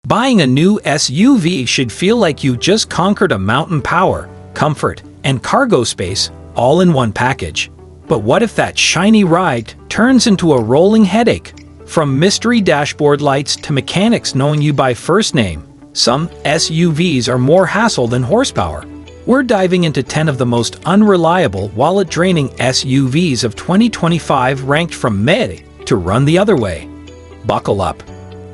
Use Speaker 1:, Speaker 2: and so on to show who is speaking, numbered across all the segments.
Speaker 1: Buying a new SUV should feel like you just conquered a mountain: power, comfort, and cargo space all in one package. But what if that shiny ride turns into a rolling headache? From mystery dashboard lights to mechanics knowing you by first name, some SUVs are more hassle than horsepower. We're diving into 10 of the most unreliable, wallet-draining SUVs of 2025, ranked from meh to run the other way. Buckle up.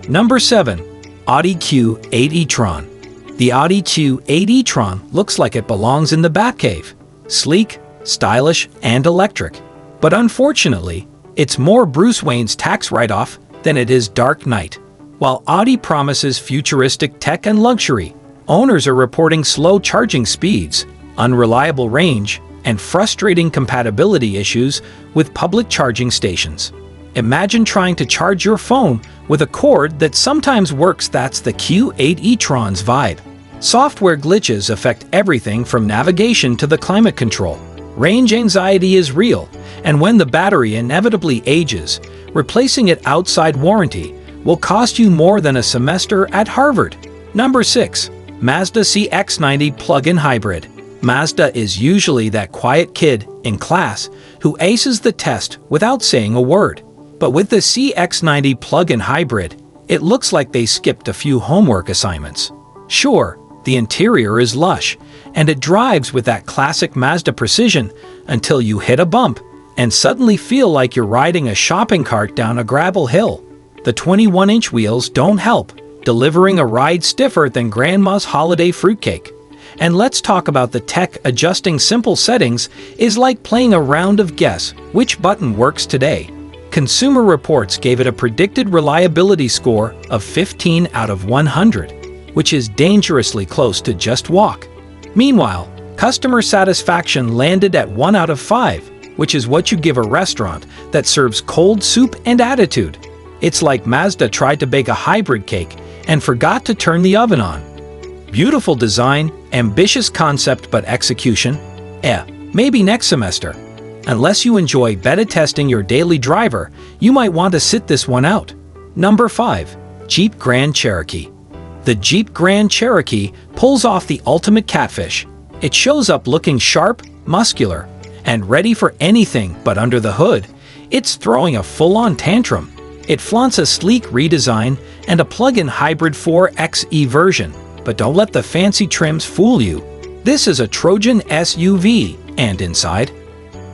Speaker 1: Number 7. Audi Q8 e-tron. The Audi Q8 e-tron looks like it belongs in the Batcave. Sleek, stylish, and electric. But unfortunately, it's more Bruce Wayne's tax write-off than it is Dark Knight. While Audi promises futuristic tech and luxury, owners are reporting slow charging speeds, unreliable range, and frustrating compatibility issues with public charging stations. Imagine trying to charge your phone with a cord that sometimes works. That's the Q8 e-tron's vibe. Software glitches affect everything from navigation to the climate control. Range anxiety is real, and when the battery inevitably ages, replacing it outside warranty will cost you more than a semester at Harvard. Number 6. Mazda CX-90 plug-in hybrid. Mazda is usually that quiet kid in class who aces the test without saying a word. But with the CX-90 plug-in hybrid, it looks like they skipped a few homework assignments. Sure, the interior is lush, and it drives with that classic Mazda precision until you hit a bump and suddenly feel like you're riding a shopping cart down a gravel hill. The 21-inch wheels don't help, delivering a ride stiffer than Grandma's holiday fruitcake. And let's talk about the tech. Adjusting simple settings is like playing a round of guess which button works today. Consumer Reports gave it a predicted reliability score of 15 out of 100, which is dangerously close to just walk. Meanwhile, customer satisfaction landed at 1 out of 5, which is what you give a restaurant that serves cold soup and attitude. It's like Mazda tried to bake a hybrid cake and forgot to turn the oven on. Beautiful design, ambitious concept, but execution? Maybe next semester. Unless you enjoy beta testing your daily driver, you might want to sit this one out. Number 5. Jeep Grand Cherokee. The Jeep Grand Cherokee pulls off the ultimate catfish. It shows up looking sharp, muscular, and ready for anything, but under the hood, it's throwing a full-on tantrum. It flaunts a sleek redesign and a plug-in hybrid 4xe version, but don't let the fancy trims fool you. This is a Trojan SUV, and inside,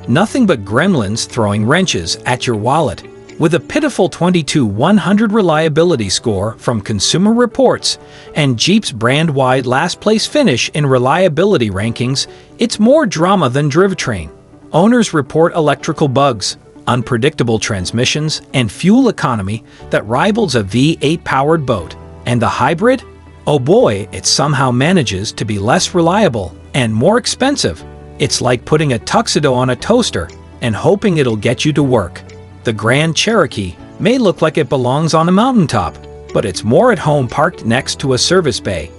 Speaker 1: nothing but gremlins throwing wrenches at your wallet. With a pitiful 22/100 reliability score from Consumer Reports and Jeep's brand-wide last-place finish in reliability rankings, it's more drama than drivetrain. Owners report electrical bugs, unpredictable transmissions, and fuel economy that rivals a V8-powered boat. And the hybrid? Oh boy, it somehow manages to be less reliable and more expensive. It's like putting a tuxedo on a toaster and hoping it'll get you to work. The Grand Cherokee may look like it belongs on a mountaintop, but it's more at home parked next to a service bay.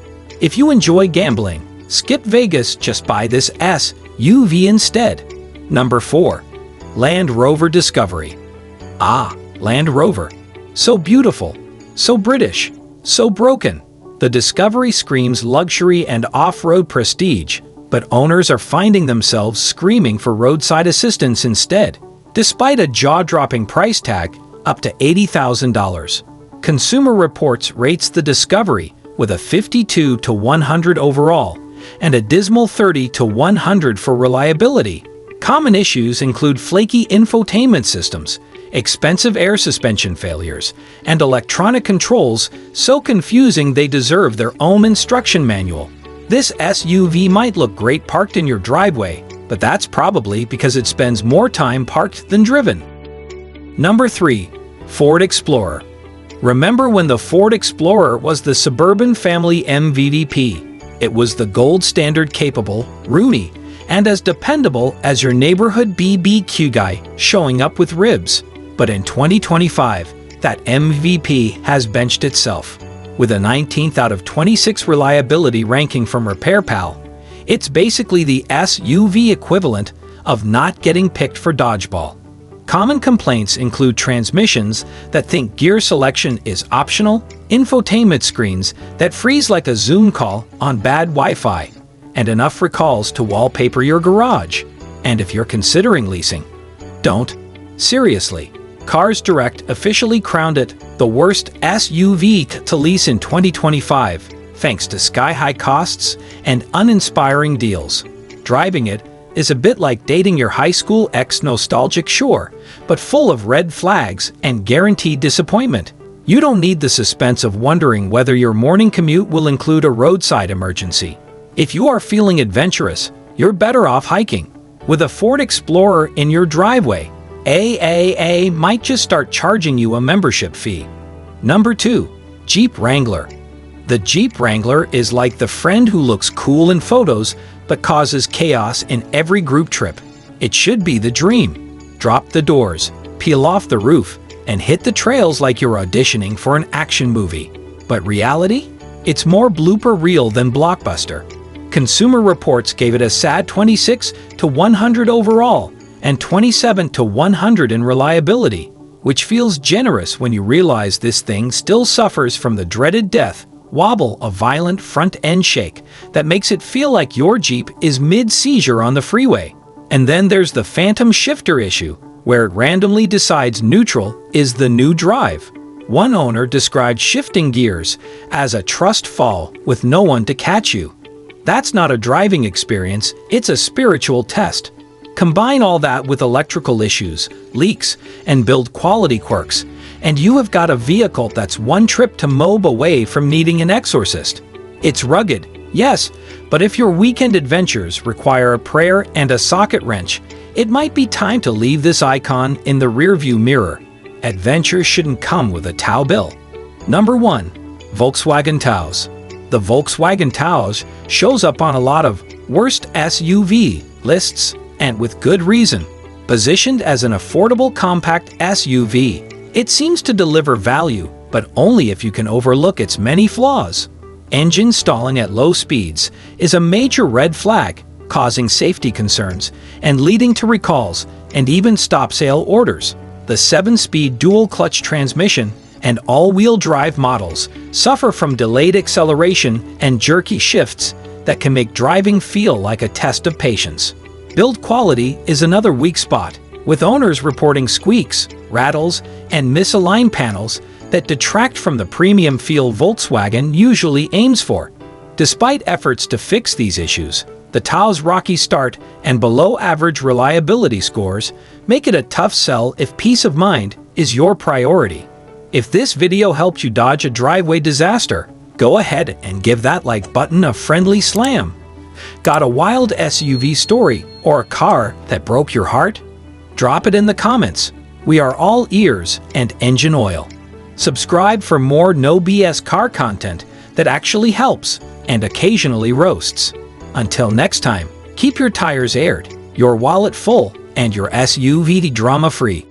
Speaker 1: If you enjoy gambling, skip Vegas, just buy this SUV instead. Number 4. Land Rover Discovery. Land Rover. So beautiful, so British, so broken. The Discovery screams luxury and off-road prestige, but owners are finding themselves screaming for roadside assistance instead. Despite a jaw-dropping price tag, up to $80,000. Consumer Reports rates the Discovery with a 52/100 overall and a dismal 30/100 for reliability. Common issues include flaky infotainment systems, expensive air suspension failures, and electronic controls so confusing they deserve their own instruction manual. This SUV might look great parked in your driveway, but that's probably because it spends more time parked than driven. Number 3. Ford Explorer. Remember when the Ford Explorer was the suburban family MVP? It was the gold standard, capable, roomy, and as dependable as your neighborhood BBQ guy showing up with ribs. But in 2025, that MVP has benched itself. With a 19th out of 26 reliability ranking from RepairPal, it's basically the SUV equivalent of not getting picked for dodgeball. Common complaints include transmissions that think gear selection is optional, infotainment screens that freeze like a Zoom call on bad Wi-Fi, and enough recalls to wallpaper your garage. And if you're considering leasing, don't. Seriously, Cars Direct officially crowned it the worst SUV to lease in 2025, thanks to sky-high costs and uninspiring deals. Driving it is a bit like dating your high school ex, nostalgic, sure, but full of red flags and guaranteed disappointment. You don't need the suspense of wondering whether your morning commute will include a roadside emergency. If you are feeling adventurous, you're better off hiking. With a Ford Explorer in your driveway, AAA might just start charging you a membership fee. Number 2. Jeep Wrangler. The Jeep Wrangler is like the friend who looks cool in photos but causes chaos in every group trip. It should be the dream. Drop the doors, peel off the roof, and hit the trails like you're auditioning for an action movie. But reality? It's more blooper reel than blockbuster. Consumer Reports gave it a sad 26 to 100 overall and 27 to 100 in reliability, which feels generous when you realize this thing still suffers from the dreaded death wobble, a violent front-end shake that makes it feel like your Jeep is mid-seizure on the freeway. And then there's the phantom shifter issue, where it randomly decides neutral is the new drive. One owner described shifting gears as a trust fall with no one to catch you. That's not a driving experience, it's a spiritual test. Combine all that with electrical issues, leaks, and build quality quirks, and you have got a vehicle that's one trip to mob away from needing an exorcist. It's rugged, yes, but if your weekend adventures require a prayer and a socket wrench, it might be time to leave this icon in the rearview mirror. Adventure shouldn't come with a Tau bill. Number 1. Volkswagen Taos. The Volkswagen Taos shows up on a lot of worst SUV lists, and with good reason. Positioned as an affordable compact SUV, it seems to deliver value, but only if you can overlook its many flaws. Engine stalling at low speeds is a major red flag, causing safety concerns and leading to recalls and even stop-sale orders. The 7-speed dual-clutch transmission and all-wheel drive models suffer from delayed acceleration and jerky shifts that can make driving feel like a test of patience. Build quality is another weak spot, with owners reporting squeaks, rattles, and misaligned panels that detract from the premium feel Volkswagen usually aims for. Despite efforts to fix these issues, the Tao's rocky start and below-average reliability scores make it a tough sell if peace of mind is your priority. If this video helped you dodge a driveway disaster, go ahead and give that like button a friendly slam. Got a wild SUV story or a car that broke your heart? Drop it in the comments. We are all ears and engine oil. Subscribe for more no BS car content that actually helps and occasionally roasts. Until next time, keep your tires aired, your wallet full, and your SUV drama-free.